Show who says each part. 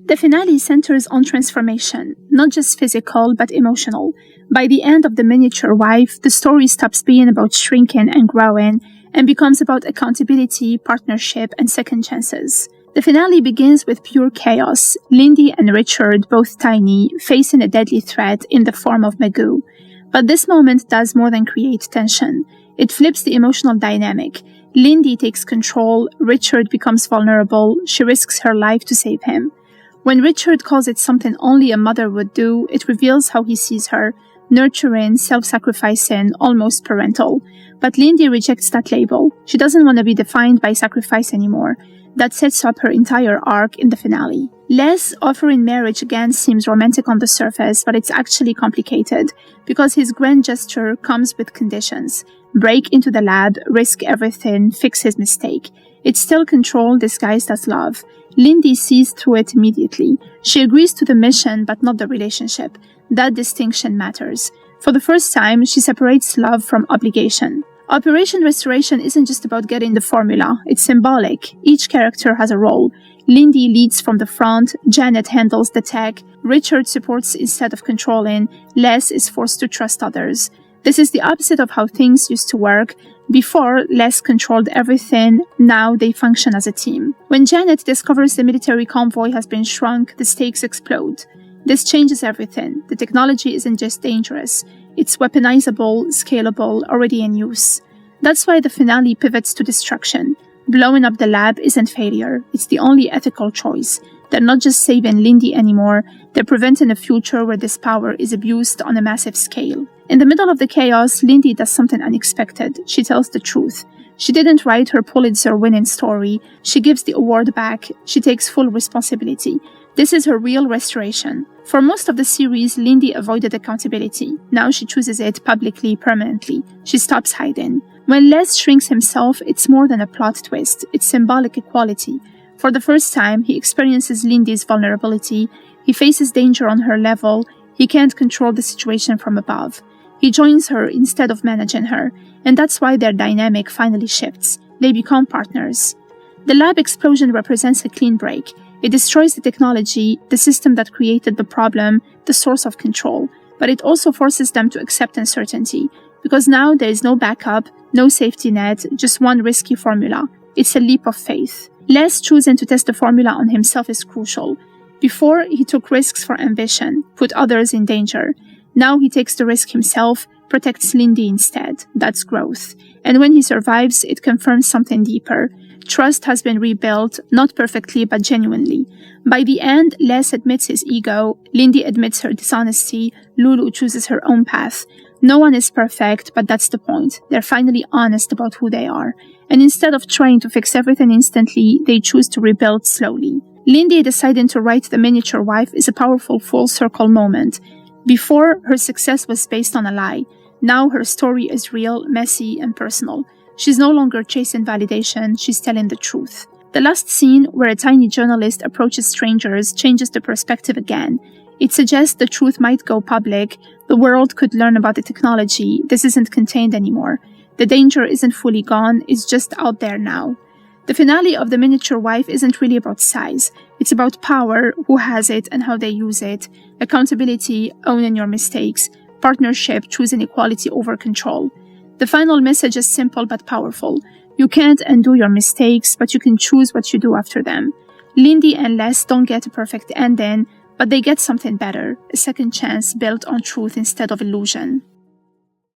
Speaker 1: The finale centers on transformation, not just physical but emotional. By the end of The Miniature Wife, the story stops being about shrinking and growing and becomes about accountability, partnership, and second chances. The finale begins with pure chaos. Lindy and Richard, both tiny, facing a deadly threat in the form of Magoo. But this moment does more than create tension. It flips the emotional dynamic. Lindy takes control, Richard becomes vulnerable, she risks her life to save him. When Richard calls it something only a mother would do, it reveals how he sees her, nurturing, self-sacrificing, almost parental. But Lindy rejects that label. She doesn't want to be defined by sacrifice anymore. That sets up her entire arc in the finale. Les offering marriage again seems romantic on the surface, but it's actually complicated, because his grand gesture comes with conditions. Break into the lab, risk everything, fix his mistake. It's still control disguised as love. Lindy sees through it immediately. She agrees to the mission, but not the relationship. That distinction matters. For the first time, she separates love from obligation. Operation Restoration isn't just about getting the formula, it's symbolic. Each character has a role. Lindy leads from the front, Janet handles the tech, Richard supports instead of controlling, Les is forced to trust others. This is the opposite of how things used to work. Before, Les controlled everything, now they function as a team. When Janet discovers the military convoy has been shrunk, the stakes explode. This changes everything. The technology isn't just dangerous. It's weaponizable, scalable, already in use. That's why the finale pivots to destruction. Blowing up the lab isn't failure. It's the only ethical choice. They're not just saving Lindy anymore. They're preventing a future where this power is abused on a massive scale. In the middle of the chaos, Lindy does something unexpected. She tells the truth. She didn't write her Pulitzer-winning story. She gives the award back. She takes full responsibility. This is her real restoration. For most of the series, Lindy avoided accountability. Now she chooses it publicly, permanently. She stops hiding. When Les shrinks himself, it's more than a plot twist. It's symbolic equality. For the first time, he experiences Lindy's vulnerability. He faces danger on her level. He can't control the situation from above. He joins her instead of managing her. And that's why their dynamic finally shifts. They become partners. The lab explosion represents a clean break. It destroys the technology, the system that created the problem, the source of control. But it also forces them to accept uncertainty. Because now there is no backup, no safety net, just one risky formula. It's a leap of faith. Les choosing to test the formula on himself is crucial. Before, he took risks for ambition, put others in danger. Now he takes the risk himself, protects Lindy instead. That's growth. And when he survives, it confirms something deeper. Trust has been rebuilt, not perfectly, but genuinely. By the end, Les admits his ego, Lindy admits her dishonesty, Lulu chooses her own path. No one is perfect, but that's the point. They're finally honest about who they are. And instead of trying to fix everything instantly, they choose to rebuild slowly. Lindy deciding to write The Miniature Wife is a powerful full-circle moment. Before, her success was based on a lie. Now her story is real, messy, and personal. She's no longer chasing validation, she's telling the truth. The last scene, where a tiny journalist approaches strangers, changes the perspective again. It suggests the truth might go public, the world could learn about the technology, this isn't contained anymore. The danger isn't fully gone, it's just out there now. The finale of The Miniature Wife isn't really about size. It's about power, who has it and how they use it, accountability, owning your mistakes, partnership, choosing equality over control. The final message is simple but powerful. You can't undo your mistakes, but you can choose what you do after them. Lindy and Les don't get a perfect ending, but they get something better, a second chance built on truth instead of illusion.